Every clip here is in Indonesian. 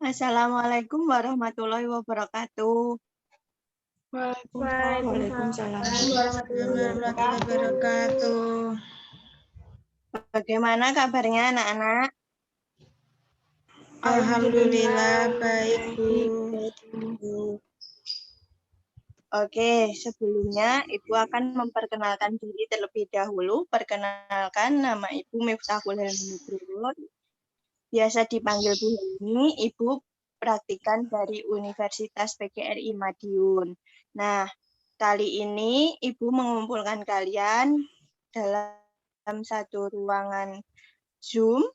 Assalamualaikum warahmatullahi wabarakatuh. Waalaikumsalam warahmatullahi wabarakatuh. Bagaimana kabarnya anak-anak? Alhamdulillah baik, Bu. Oke, sebelumnya Ibu akan memperkenalkan diri terlebih dahulu. Perkenalkan, nama Ibu Miftahul Helmi Nugrul. Biasa dipanggil Bu Helmi, Ibu praktikan dari Universitas PGRI Madiun. Nah, kali ini Ibu mengumpulkan kalian dalam satu ruangan Zoom.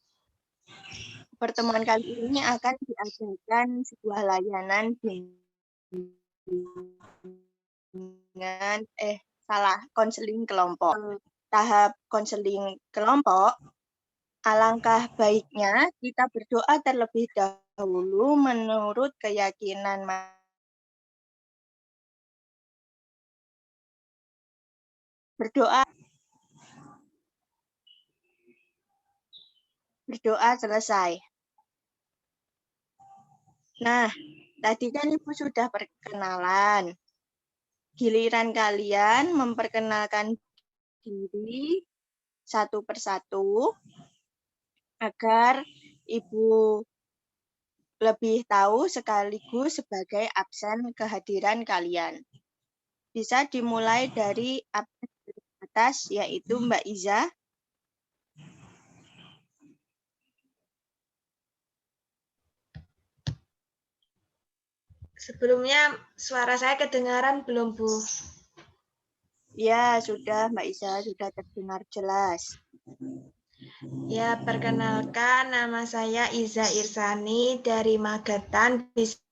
Pertemuan kali ini akan diadakan sebuah layanan konseling kelompok. Tahap konseling kelompok, alangkah baiknya kita berdoa terlebih dahulu menurut keyakinan berdoa selesai. Nah, tadi kan Ibu sudah perkenalan. Giliran kalian memperkenalkan diri satu persatu agar Ibu lebih tahu sekaligus sebagai absen kehadiran kalian. Bisa dimulai dari absen atas, yaitu Mbak Iza. Sebelumnya suara saya kedengaran belum, Bu? Ya, sudah Mbak Iza, sudah terdengar jelas. Ya, perkenalkan nama saya Iza Irsani dari Magetan, bisa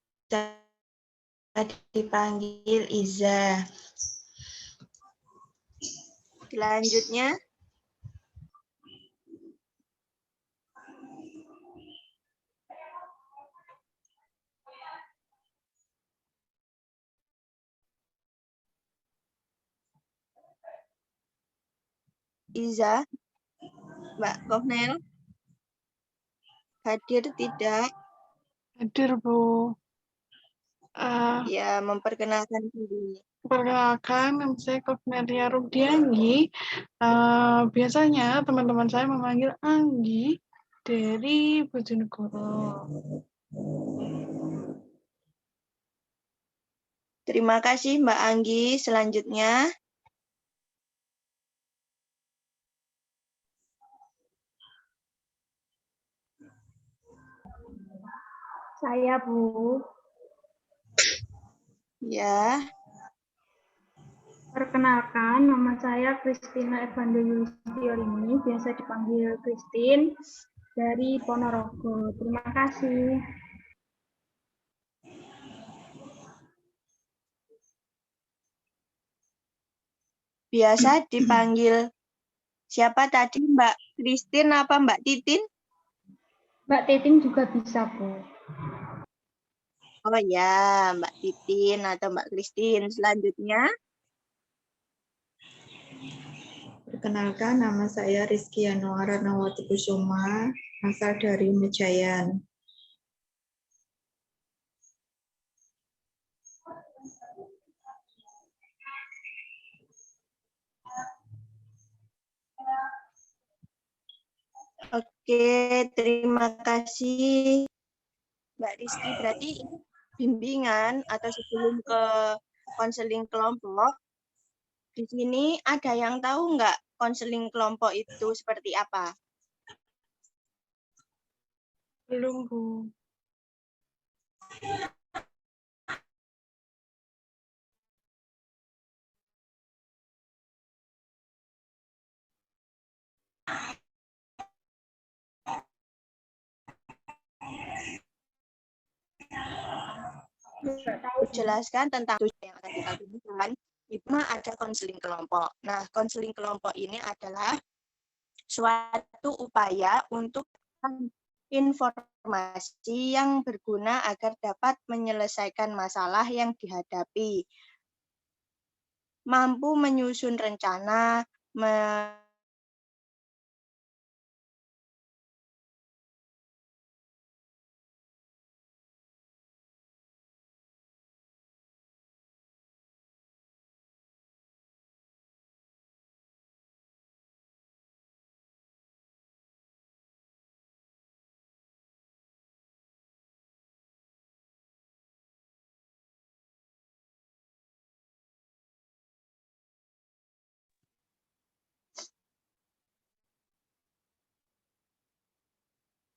dipanggil Iza. Selanjutnya, Iza, Mbak Kohnel, hadir tidak? Hadir, Bu. Ya, memperkenalkan diri. Perkenalkan, nama saya Cornelia Rudiani. Biasanya teman-teman saya memanggil Anggi dari Bojonegoro. Terima kasih Mbak Anggi. Selanjutnya, Saya, Bu. ya, Perkenalkan, nama saya Christina Evanda Yulistiorini, biasa dipanggil Christine, dari Ponorogo. Terima kasih. biasa dipanggil siapa tadi, Mbak Christine apa Mbak Titin? Mbak Titin juga bisa, Bu. Oh ya, Mbak Titin atau Mbak Christine. Selanjutnya, Perkenalkan, nama saya Rizky Yanuara Nawati Kusuma, asal dari Mejayan. oke, terima kasih Mbak Rizky. Berarti bimbingan atau sebelum ke konseling kelompok, di sini ada yang tahu nggak konseling kelompok itu seperti apa? Belum, Bu. Jelaskan tentang tujuan yang akan kita gunakan. Itu ada konseling kelompok. Nah, konseling kelompok ini adalah suatu upaya untuk informasi yang berguna agar dapat menyelesaikan masalah yang dihadapi, mampu menyusun rencana,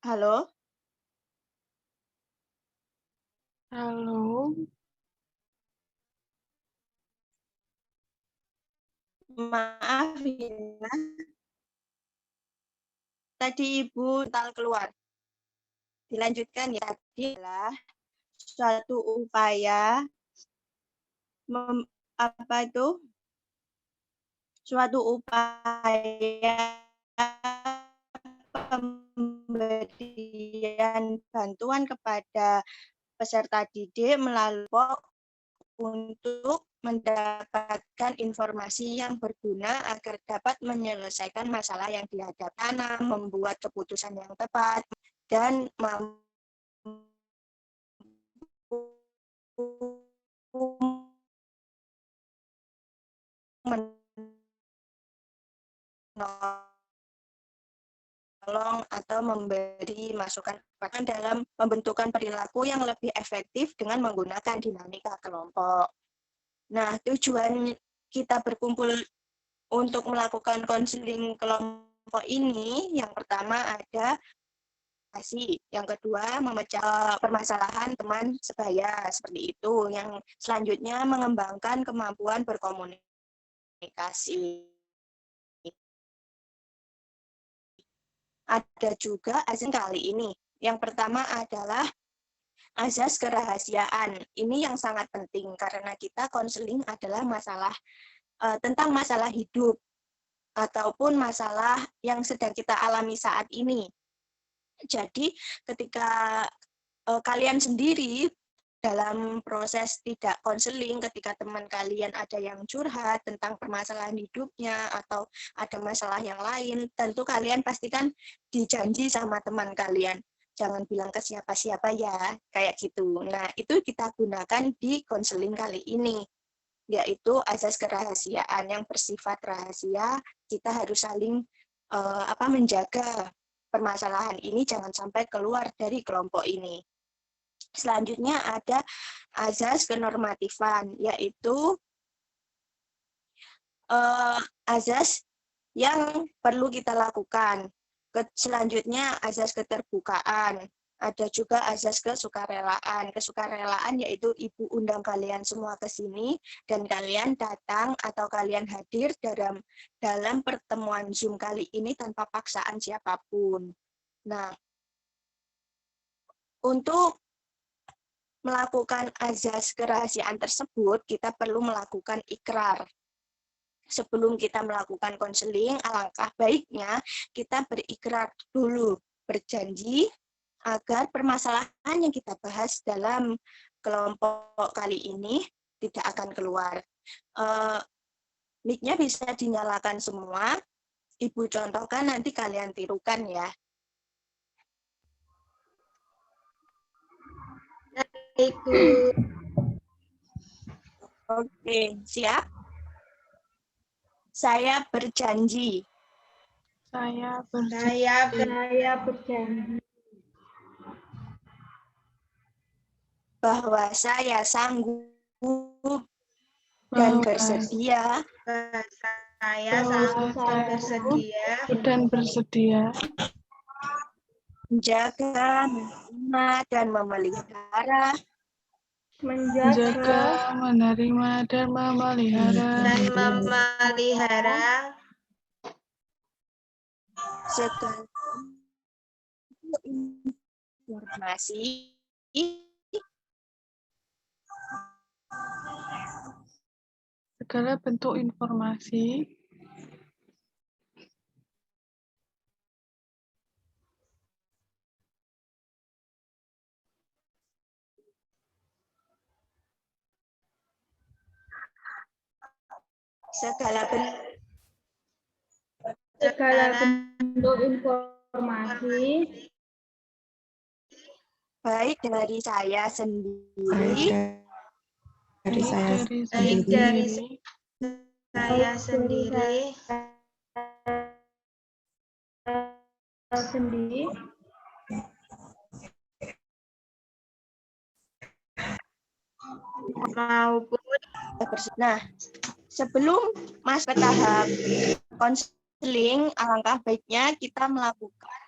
Halo? Halo. Maaf, Vina. Tadi Ibu keluar. Dilanjutkan ya. Tadi adalah suatu upaya suatu upaya pemberian bantuan kepada peserta didik melalui untuk mendapatkan informasi yang berguna agar dapat menyelesaikan masalah yang dihadapi, membuat keputusan yang tepat, dan mampu menolong atau memberi masukan dalam pembentukan perilaku yang lebih efektif dengan menggunakan dinamika kelompok. Nah, tujuan kita berkumpul untuk melakukan konseling kelompok ini, yang pertama ada yang kedua memecah permasalahan teman sebaya, seperti itu. Yang selanjutnya mengembangkan kemampuan berkomunikasi. Ada juga azas kali ini. Yang pertama adalah azas kerahasiaan. Ini yang sangat penting karena kita konseling adalah masalah tentang masalah hidup ataupun masalah yang sedang kita alami saat ini. Jadi ketika kalian sendiri dalam proses tidak konseling, ketika teman kalian ada yang curhat tentang permasalahan hidupnya atau ada masalah yang lain, tentu kalian pastikan dijanji sama teman kalian. Jangan bilang ke siapa-siapa ya, kayak gitu. Nah, itu kita gunakan di konseling kali ini, yaitu azas kerahasiaan yang bersifat rahasia. Kita harus saling menjaga permasalahan ini jangan sampai keluar dari kelompok ini. Selanjutnya ada azas kenormatifan, yaitu azas yang perlu kita lakukan. Selanjutnya azas keterbukaan. Ada juga azas kesukarelaan. Kesukarelaan yaitu Ibu undang kalian semua ke sini dan kalian datang atau kalian hadir dalam pertemuan Zoom kali ini tanpa paksaan siapapun. Nah, untuk melakukan azas kerahasiaan tersebut, kita perlu melakukan ikrar. Sebelum kita melakukan konseling, alangkah baiknya kita berikrar dulu, berjanji agar permasalahan yang kita bahas dalam kelompok kali ini tidak akan keluar. Mic-nya bisa dinyalakan semua. Ibu contohkan, nanti kalian tirukan ya. Ibu. Oke, siap? Saya berjanji. Saya berjanji bahwa saya sanggup dan bersedia menjaga, menerima, dan memelihara menerima dan memelihara segala informasi segala bentuk informasi segala bentuk informasi baik dari saya sendiri Dari saya sendiri maupun. Nah, sebelum masuk ke tahap konseling, alangkah baiknya kita melakukan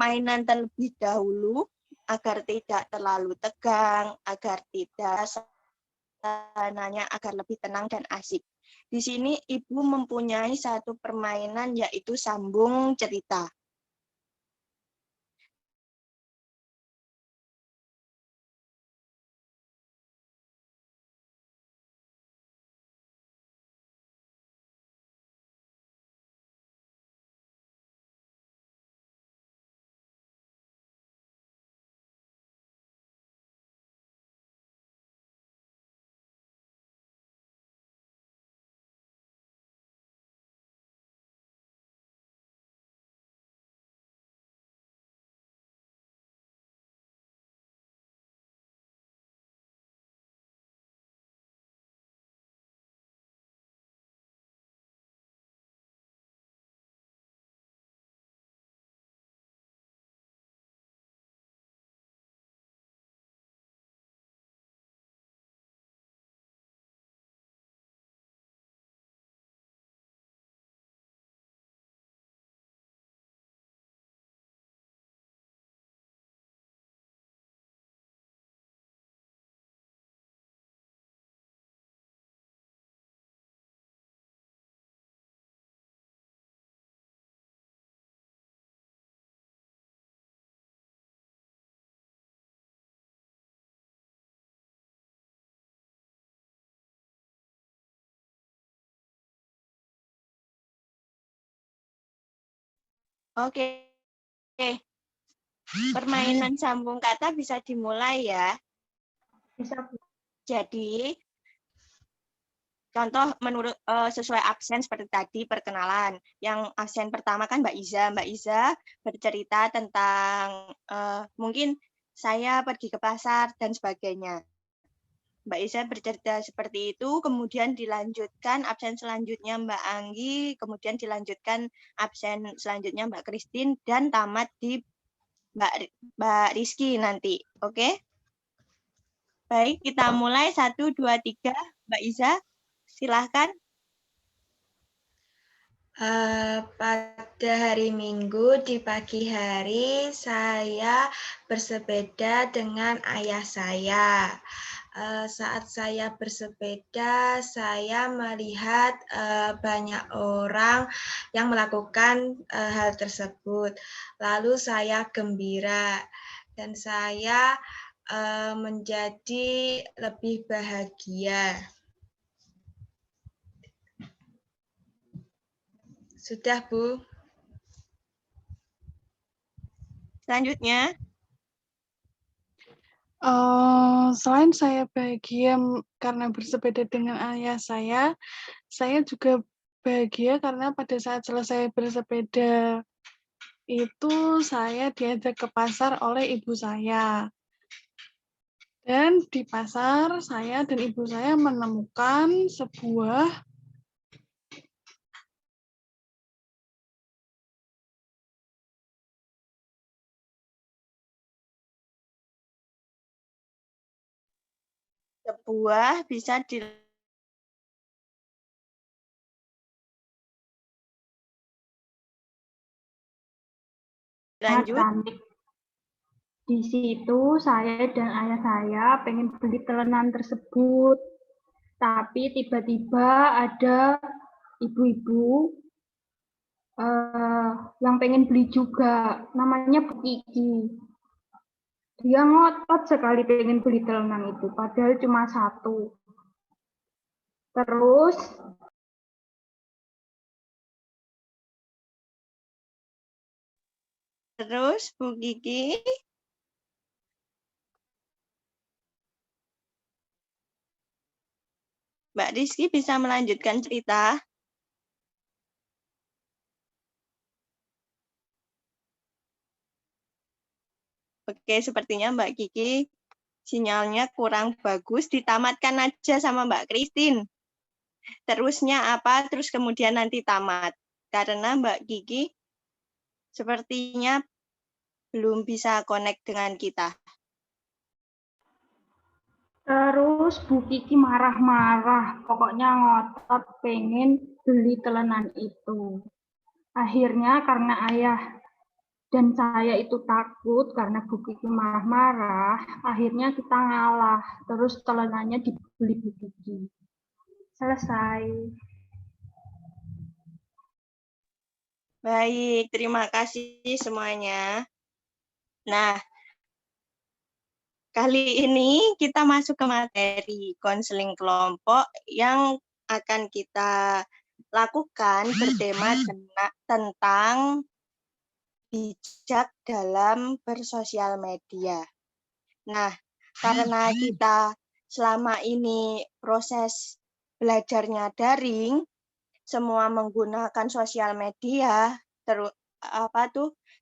mainan terlebih dahulu agar tidak terlalu tegang, agar tidak suasananya agar lebih tenang dan asik. Di sini Ibu mempunyai satu permainan yaitu sambung cerita. Oke. Permainan sambung kata bisa dimulai ya. Bisa, Bu. Jadi, contoh menurut sesuai absen seperti tadi perkenalan. Yang absen pertama kan Mbak Iza. Mbak Iza bercerita tentang mungkin saya pergi ke pasar dan sebagainya. Mbak Iza bercerita seperti itu, kemudian dilanjutkan absen selanjutnya Mbak Anggi, kemudian dilanjutkan absen selanjutnya Mbak Christine, dan tamat di Mbak Rizky nanti. Oke? Baik, kita mulai. 1, 2, 3. Mbak Iza, silahkan. Pada hari Minggu di pagi hari saya bersepeda dengan ayah saya. Saat saya bersepeda, saya melihat banyak orang yang melakukan hal tersebut. Lalu saya gembira dan saya menjadi lebih bahagia. Sudah, Bu. Selanjutnya. Selain saya bahagia karena bersepeda dengan ayah saya juga bahagia karena pada saat selesai bersepeda itu saya diajak ke pasar oleh ibu saya. Dan di pasar saya dan ibu saya menemukan sebuah Bisa dilanjut. Di situ saya dan ayah saya pengen beli telenan tersebut, tapi tiba-tiba ada ibu-ibu yang pengen beli juga, namanya Bu Kiki. Dia ngotot sekali pengen beli telenan itu, padahal cuma satu. Terus Bu Kiki. Mbak Rizky bisa melanjutkan cerita. Oke, sepertinya Mbak Kiki sinyalnya kurang bagus. Ditamatkan aja sama Mbak Christine. Terusnya apa? Terus kemudian nanti tamat. Karena Mbak Kiki sepertinya belum bisa connect dengan kita. Terus Bu Kiki marah-marah, pokoknya ngotot pengen beli telenan itu. Akhirnya karena ayah Dan saya itu takut karena Bu Kiki marah-marah, akhirnya kita ngalah. Terus telenanya dibeli Bu Kiki. Selesai. Baik, terima kasih semuanya. Nah, kali ini kita masuk ke materi konseling kelompok yang akan kita lakukan bertema tentang bijak dalam bersosial media. Nah, karena kita selama ini proses belajarnya daring, semua menggunakan sosial media,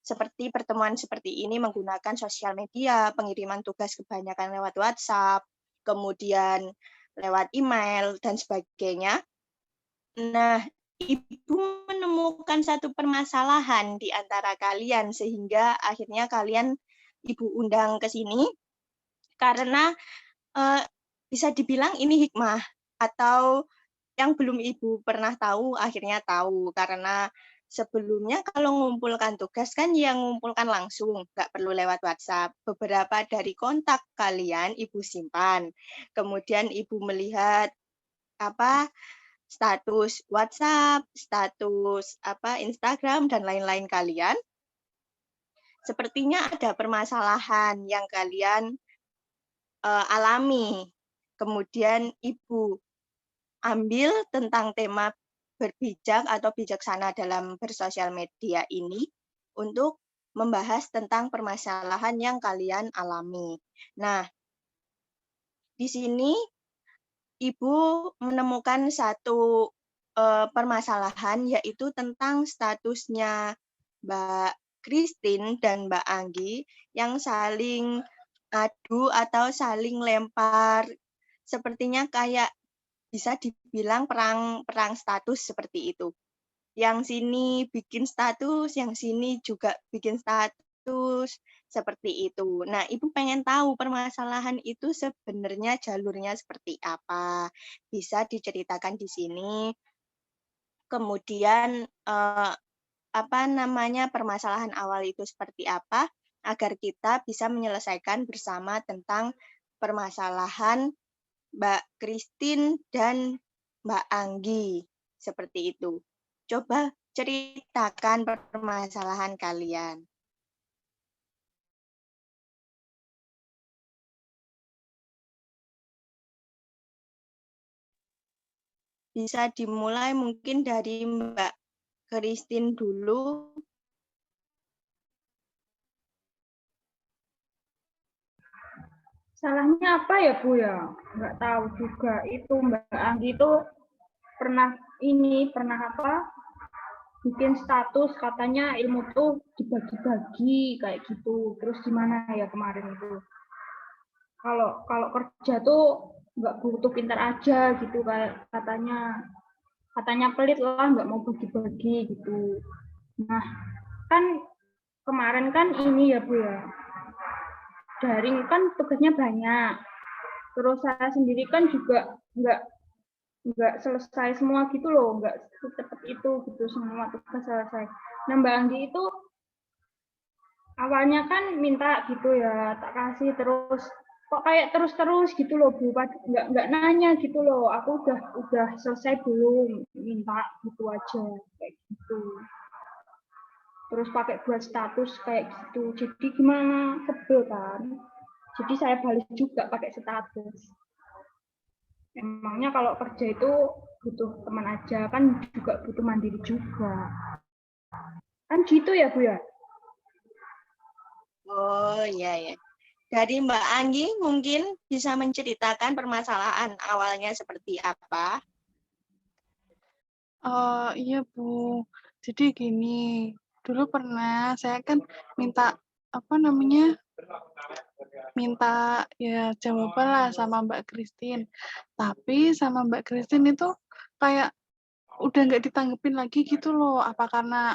seperti pertemuan seperti ini menggunakan sosial media, pengiriman tugas kebanyakan lewat WhatsApp, kemudian lewat email, dan sebagainya. Nah, Ibu menemukan satu permasalahan di antara kalian, sehingga akhirnya kalian Ibu undang ke sini, karena bisa dibilang ini hikmah, atau yang belum Ibu pernah tahu, akhirnya tahu. Karena sebelumnya kalau mengumpulkan tugas kan yang mengumpulkan langsung, nggak perlu lewat WhatsApp. Beberapa dari kontak kalian Ibu simpan. Kemudian Ibu melihat status WhatsApp, status Instagram, dan lain-lain kalian. Sepertinya ada permasalahan yang kalian alami. Kemudian Ibu ambil tentang tema berbijak atau bijaksana dalam bersosial media ini untuk membahas tentang permasalahan yang kalian alami. Nah, di sini Ibu menemukan satu permasalahan, yaitu tentang statusnya Mbak Christine dan Mbak Anggi yang saling adu atau saling lempar. Sepertinya kayak bisa dibilang perang status seperti itu. Yang sini bikin status, yang sini juga bikin status, seperti itu. Nah, Ibu pengen tahu permasalahan itu sebenarnya jalurnya seperti apa. Bisa diceritakan di sini. Kemudian permasalahan awal itu seperti apa, agar kita bisa menyelesaikan bersama tentang permasalahan Mbak Christine dan Mbak Anggi, seperti itu. Coba ceritakan permasalahan kalian. Bisa dimulai mungkin dari Mbak Christine dulu. Salahnya apa ya Bu ya? Nggak tahu juga. Itu Mbak Anggi itu pernah bikin status katanya ilmu tuh dibagi-bagi kayak gitu. Terus gimana ya kemarin itu? Kalau kerja tuh nggak butuh pintar aja gitu kayak katanya pelit lah nggak mau bagi-bagi gitu. Nah kan kemarin kan ini ya Bu ya, daring kan tugasnya banyak. Terus saya sendiri kan juga nggak selesai semua gitu loh, nggak cepet itu gitu semua tugas selesai. Nah Mbak Anggi itu awalnya kan minta gitu ya, tak kasih terus kok kayak terus gitu loh Bu, nggak nanya gitu loh, aku udah selesai belum, minta gitu aja kayak gitu. Terus pakai buat status kayak gitu, jadi gimana, sebel kan, jadi saya balik juga pakai status. Emangnya kalau kerja itu butuh teman aja, kan juga butuh mandiri juga. Kan gitu ya Bu ya? Oh iya ya. Dari Mbak Anggi mungkin bisa menceritakan permasalahan awalnya seperti apa? Iya Bu, jadi gini, dulu pernah saya kan minta minta ya jawaban lah sama Mbak Christine, tapi sama Mbak Christine itu kayak udah nggak ditanggepin lagi gitu loh, apa karena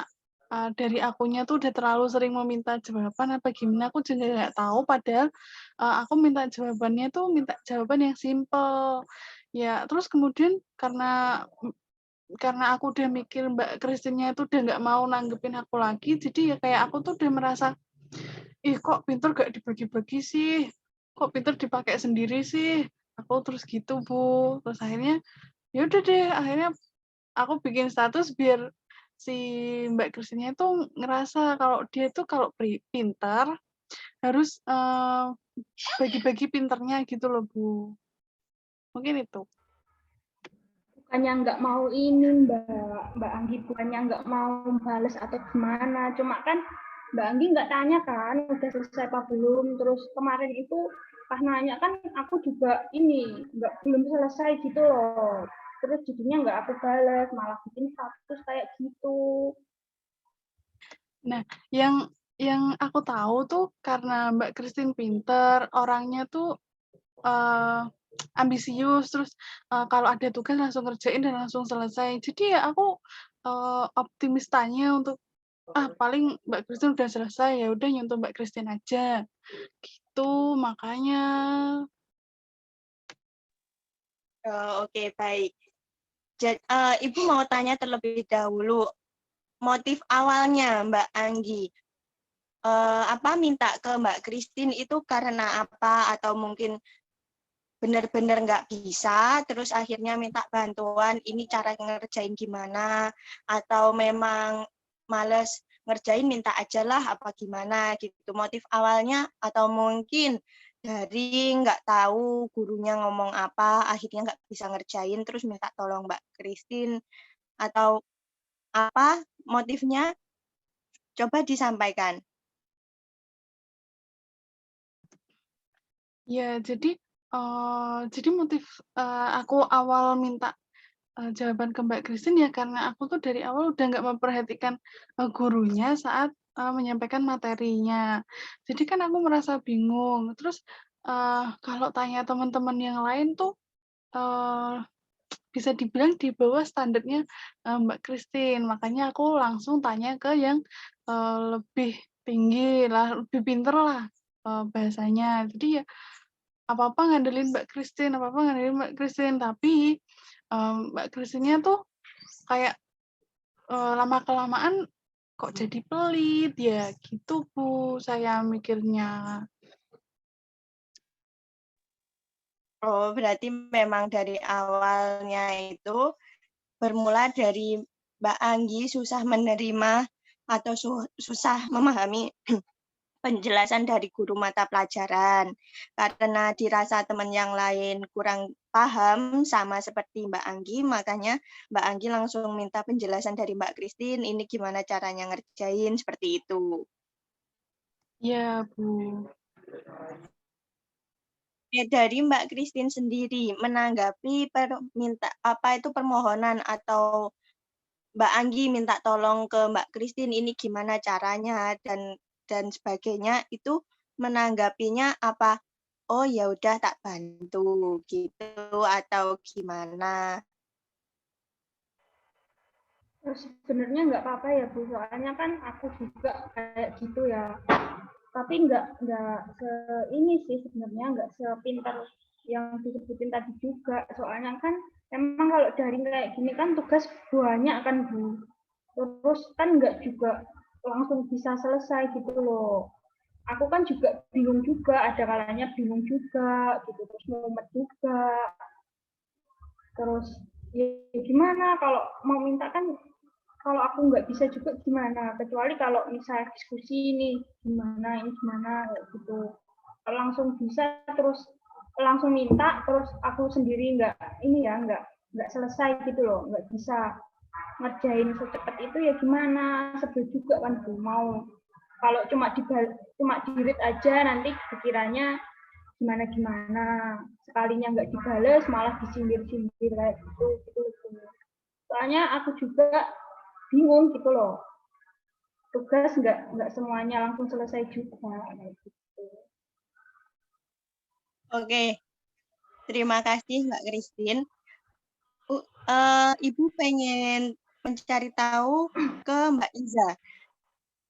dari akunya tuh udah terlalu sering meminta jawaban apa gimana, aku juga nggak tahu, padahal aku minta jawabannya tuh minta jawaban yang simple. Ya, terus kemudian karena karena aku udah mikir Mbak Kristinnya itu udah nggak mau nanggepin aku lagi, jadi ya kayak aku tuh udah merasa, ih kok pinter gak dibagi-bagi sih, kok pinter dipakai sendiri sih, aku terus gitu Bu. Terus akhirnya ya udah deh, akhirnya aku bikin status biar si Mbak Kristinnya itu ngerasa kalau dia tuh kalau pintar harus bagi-bagi pinternya gitu loh Bu. Mungkin itu. Bukannya nggak mau ini Mbak Anggi, bukannya nggak mau bales atau gimana, cuma kan Mbak Anggi nggak tanya kan udah selesai apa belum. Terus kemarin itu pas nanya kan aku juga ini belum selesai gitu loh, terus jadinya nggak aku bales, malah bikin status kayak gitu. Nah, yang aku tahu tuh karena Mbak Christine pinter, orangnya tuh ambisius, terus kalau ada tugas langsung ngerjain dan langsung selesai. Jadi ya aku optimis tanya untuk paling Mbak Christine udah selesai, ya udah nyontoh Mbak Christine aja. Gitu, makanya. Oke, baik. Ibu mau tanya terlebih dahulu, motif awalnya Mbak Anggi minta ke Mbak Christine itu karena apa, atau mungkin benar-benar nggak bisa, terus akhirnya minta bantuan, ini cara ngerjain gimana, atau memang males ngerjain, minta aja lah apa gimana gitu motif awalnya, atau mungkin dari nggak tahu gurunya ngomong apa, akhirnya nggak bisa ngerjain, terus minta tolong Mbak Christine, atau apa motifnya? Coba disampaikan. Ya, jadi motif aku awal minta jawaban ke Mbak Christine ya karena aku tuh dari awal udah nggak memperhatikan gurunya saat menyampaikan materinya. Jadi kan aku merasa bingung. Terus kalau tanya teman-teman yang lain tuh bisa dibilang di bawah standarnya Mbak Christine. Makanya aku langsung tanya ke yang lebih tinggi lah, lebih pinter lah bahasanya. Jadi ya apa-apa ngandelin Mbak Christine, apa-apa ngandelin Mbak Christine. Tapi Mbak Christine-nya tuh kayak lama-kelamaan kok jadi pelit ya gitu Bu, saya mikirnya. Oh, berarti memang dari awalnya itu bermula dari Mbak Anggi susah menerima atau susah memahami penjelasan dari guru mata pelajaran. Karena dirasa teman yang lain kurang paham sama seperti Mbak Anggi, makanya Mbak Anggi langsung minta penjelasan dari Mbak Christine, ini gimana caranya ngerjain, seperti itu. Ya, Bu. Dari Mbak Christine sendiri menanggapi permohonan atau Mbak Anggi minta tolong ke Mbak Christine, ini gimana caranya dan sebagainya, itu menanggapinya apa? Oh ya udah tak bantu gitu atau gimana? Sebenarnya nggak apa-apa ya Bu, soalnya kan aku juga kayak gitu ya. Tapi nggak ini sih sebenarnya nggak sepintar yang disebutin tadi juga. Soalnya kan emang kalau daring kayak gini kan tugas banyak kan Bu. Terus kan nggak juga langsung bisa selesai gitu loh. Aku kan juga bingung juga, ada kalanya bingung juga gitu, terus mumet juga. Terus ya gimana kalau mau minta kan, kalau aku nggak bisa juga gimana, kecuali kalau misalnya diskusi ini gimana gitu, langsung bisa terus langsung minta terus aku sendiri nggak selesai gitu loh, nggak bisa ngerjain secepat itu ya gimana, sebel juga kan Bu. Mau kalau cuma dirit aja nanti pikirannya gimana sekalinya nggak dibales malah disindir kayak gitu. Soalnya aku juga bingung gitu loh, tugas nggak semuanya langsung selesai juga gitu. Oke, terima kasih Mbak Christine. Ibu pengen mencari tahu ke Mbak Iza.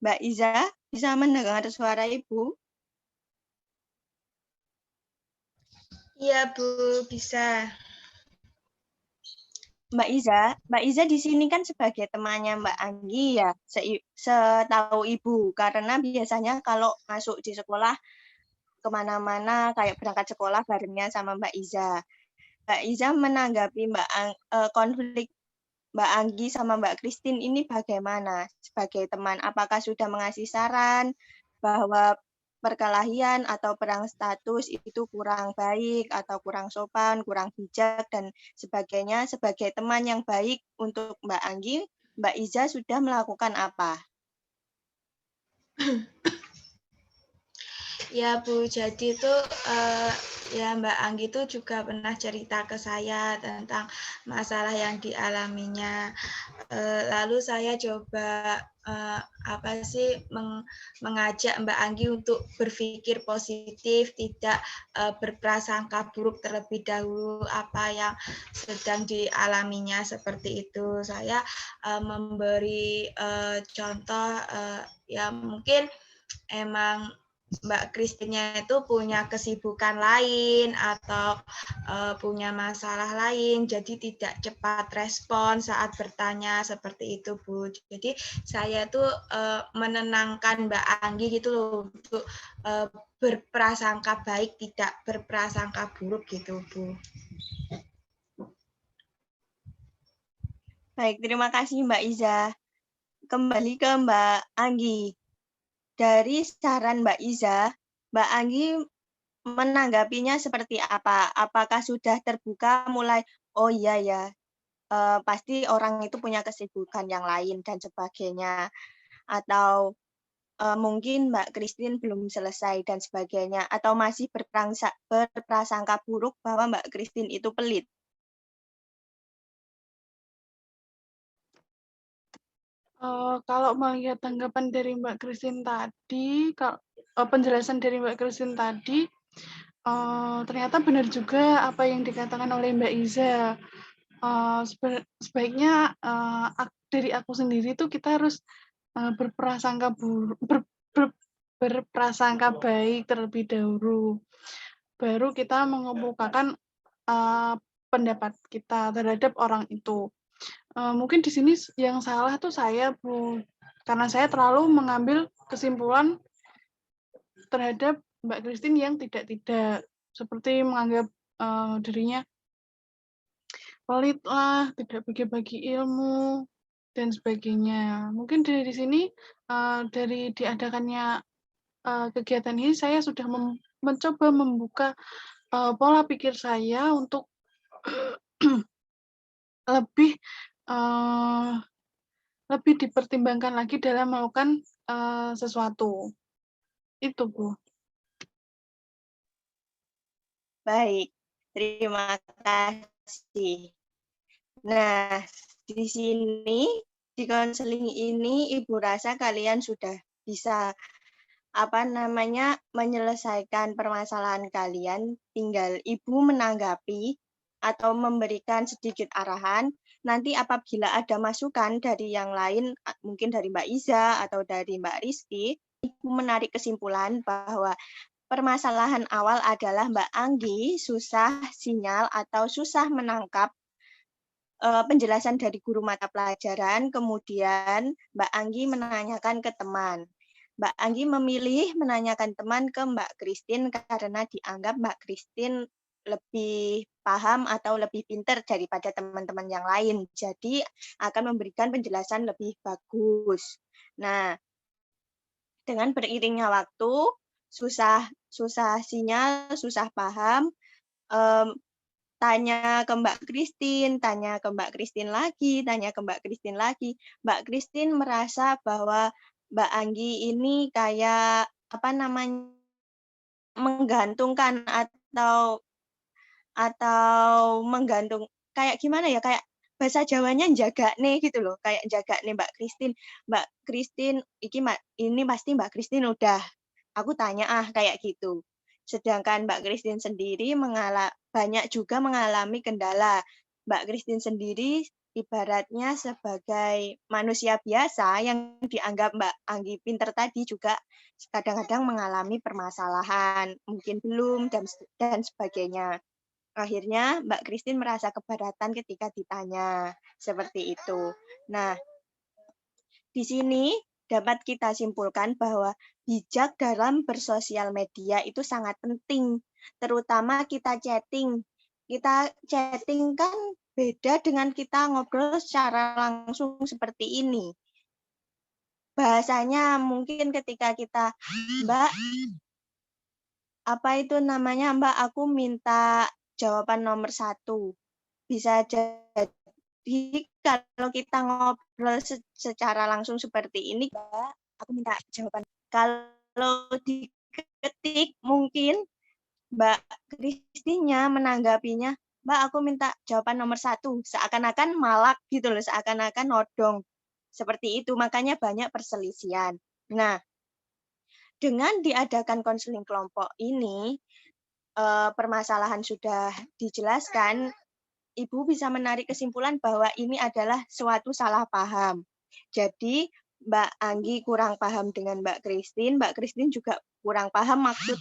Mbak Iza, bisa mendengar suara Ibu? Iya Bu, bisa. Mbak Iza di sini kan sebagai temannya Mbak Anggi ya, setahu Ibu. Karena biasanya kalau masuk di sekolah kemana-mana kayak berangkat sekolah barengnya sama Mbak Iza. Mbak Iza menanggapi konflik Mbak Anggi sama Mbak Christine ini bagaimana sebagai teman? Apakah sudah mengasih saran bahwa perkelahian atau perang status itu kurang baik atau kurang sopan, kurang bijak, dan sebagainya? Sebagai teman yang baik untuk Mbak Anggi, Mbak Iza sudah melakukan apa? Ya Bu, jadi itu ya Mbak Anggi itu juga pernah cerita ke saya tentang masalah yang dialaminya. Lalu saya coba mengajak Mbak Anggi untuk berpikir positif, tidak berprasangka buruk terlebih dahulu apa yang sedang dialaminya seperti itu. Saya memberi contoh ya mungkin emang Mbak Christine itu punya kesibukan lain atau punya masalah lain, jadi tidak cepat respon saat bertanya seperti itu, Bu. Jadi saya tuh menenangkan Mbak Anggi gitu loh untuk berprasangka baik, tidak berprasangka buruk gitu, Bu. Baik, terima kasih Mbak Iza. Kembali ke Mbak Anggi. Dari saran Mbak Iza, Mbak Anggi menanggapinya seperti apa? Apakah sudah terbuka mulai, oh iya ya, pasti orang itu punya kesibukan yang lain dan sebagainya. Atau mungkin Mbak Christine belum selesai dan sebagainya. Atau masih berprasangka buruk bahwa Mbak Christine itu pelit. Kalau melihat tanggapan dari Mbak Christine tadi, penjelasan dari Mbak Christine tadi, ternyata benar juga apa yang dikatakan oleh Mbak Iza. Sebaiknya dari aku sendiri tuh kita harus berprasangka berprasangka baik terlebih dahulu, baru kita mengemukakan pendapat kita terhadap orang itu. Mungkin di sini yang salah tuh saya, Bu, karena saya terlalu mengambil kesimpulan terhadap Mbak Christine yang tidak, seperti menganggap dirinya pelit lah, tidak bagi-bagi ilmu, dan sebagainya. Mungkin dari sini, dari diadakannya kegiatan ini, saya sudah mencoba membuka pola pikir saya untuk lebih lebih dipertimbangkan lagi dalam melakukan sesuatu. Itu, Bu. Baik, terima kasih. Nah, di sini, di konseling ini, Ibu rasa kalian sudah bisa menyelesaikan permasalahan kalian, tinggal Ibu menanggapi atau memberikan sedikit arahan. Nanti apabila ada masukan dari yang lain, mungkin dari Mbak Iza atau dari Mbak Rizky, Ibu menarik kesimpulan bahwa permasalahan awal adalah Mbak Anggi susah sinyal atau susah menangkap penjelasan dari guru mata pelajaran, kemudian Mbak Anggi menanyakan ke teman. Mbak Anggi memilih menanyakan teman ke Mbak Christine karena dianggap Mbak Christine lebih paham atau lebih pintar daripada teman-teman yang lain. Jadi akan memberikan penjelasan lebih bagus. Nah, dengan beriringnya waktu, susah sinyal, susah paham, tanya ke Mbak Christine, tanya ke Mbak Christine lagi, tanya ke Mbak Christine lagi. Mbak Christine merasa bahwa Mbak Anggi ini kayak menggantungkan atau menggantung, kayak gimana ya, kayak bahasa Jawanya jaga nih gitu loh, kayak jaga nih Mbak Christine. Mbak Christine ini pasti Mbak Christine udah, aku tanya kayak gitu. Sedangkan Mbak Christine sendiri banyak juga mengalami kendala. Mbak Christine sendiri ibaratnya sebagai manusia biasa yang dianggap Mbak Anggi pinter tadi juga kadang-kadang mengalami permasalahan, mungkin belum dan sebagainya. Akhirnya Mbak Christine merasa keberatan ketika ditanya seperti itu. Nah, di sini dapat kita simpulkan bahwa bijak dalam bersosial media itu sangat penting, terutama kita chatting. Kita chatting kan beda dengan kita ngobrol secara langsung seperti ini. Bahasanya mungkin ketika kita, Mbak, apa itu namanya, Mbak, aku minta jawaban nomor 1. Bisa jadi kalau kita ngobrol secara langsung seperti ini, Mbak, aku minta jawaban. Kalau diketik mungkin Mbak Kristinya menanggapinya, Mbak, aku minta jawaban nomor 1. Seakan-akan malak gitu loh, seakan-akan nodong. Seperti itu, makanya banyak perselisihan. Nah, dengan diadakan konseling kelompok ini, permasalahan sudah dijelaskan, Ibu bisa menarik kesimpulan bahwa ini adalah suatu salah paham. Jadi, Mbak Anggi kurang paham dengan Mbak Christine juga kurang paham maksud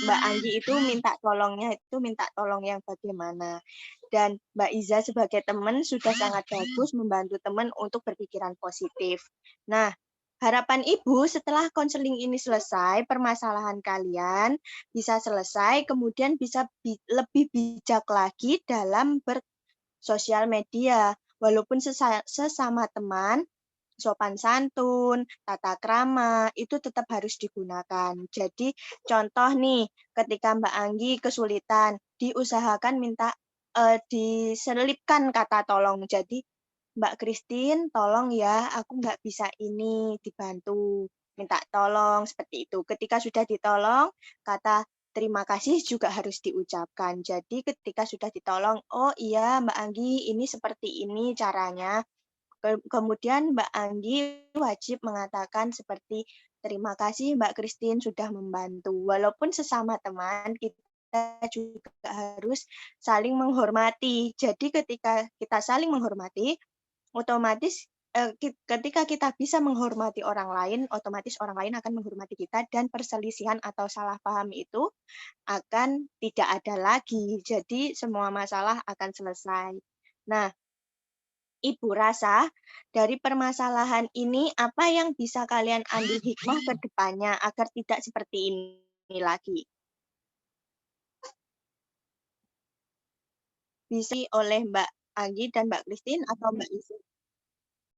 Mbak Anggi itu minta tolong yang bagaimana. Dan Mbak Iza sebagai teman sudah sangat bagus membantu teman untuk berpikiran positif. Nah, harapan Ibu setelah konseling ini selesai, permasalahan kalian bisa selesai, kemudian bisa lebih bijak lagi dalam sosial media. Walaupun sesama teman, sopan santun, tata krama, itu tetap harus digunakan. Jadi contoh nih, ketika Mbak Anggi kesulitan, diusahakan minta diselipkan kata tolong. Jadi Mbak Christine, tolong ya, aku nggak bisa ini, dibantu. Minta tolong, seperti itu. Ketika sudah ditolong, kata terima kasih juga harus diucapkan. Jadi ketika sudah ditolong, oh iya Mbak Anggi, ini seperti ini caranya. Kemudian Mbak Anggi wajib mengatakan seperti terima kasih Mbak Christine sudah membantu. Walaupun sesama teman, kita juga harus saling menghormati. Jadi ketika kita saling menghormati, otomatis ketika kita bisa menghormati orang lain, otomatis orang lain akan menghormati kita dan perselisihan atau salah paham itu akan tidak ada lagi. Jadi semua masalah akan selesai. Nah, Ibu rasa dari permasalahan ini apa yang bisa kalian ambil hikmah ke depannya agar tidak seperti ini lagi? Bisa oleh Mbak Anggi dan Mbak Christine atau Mbak Isi?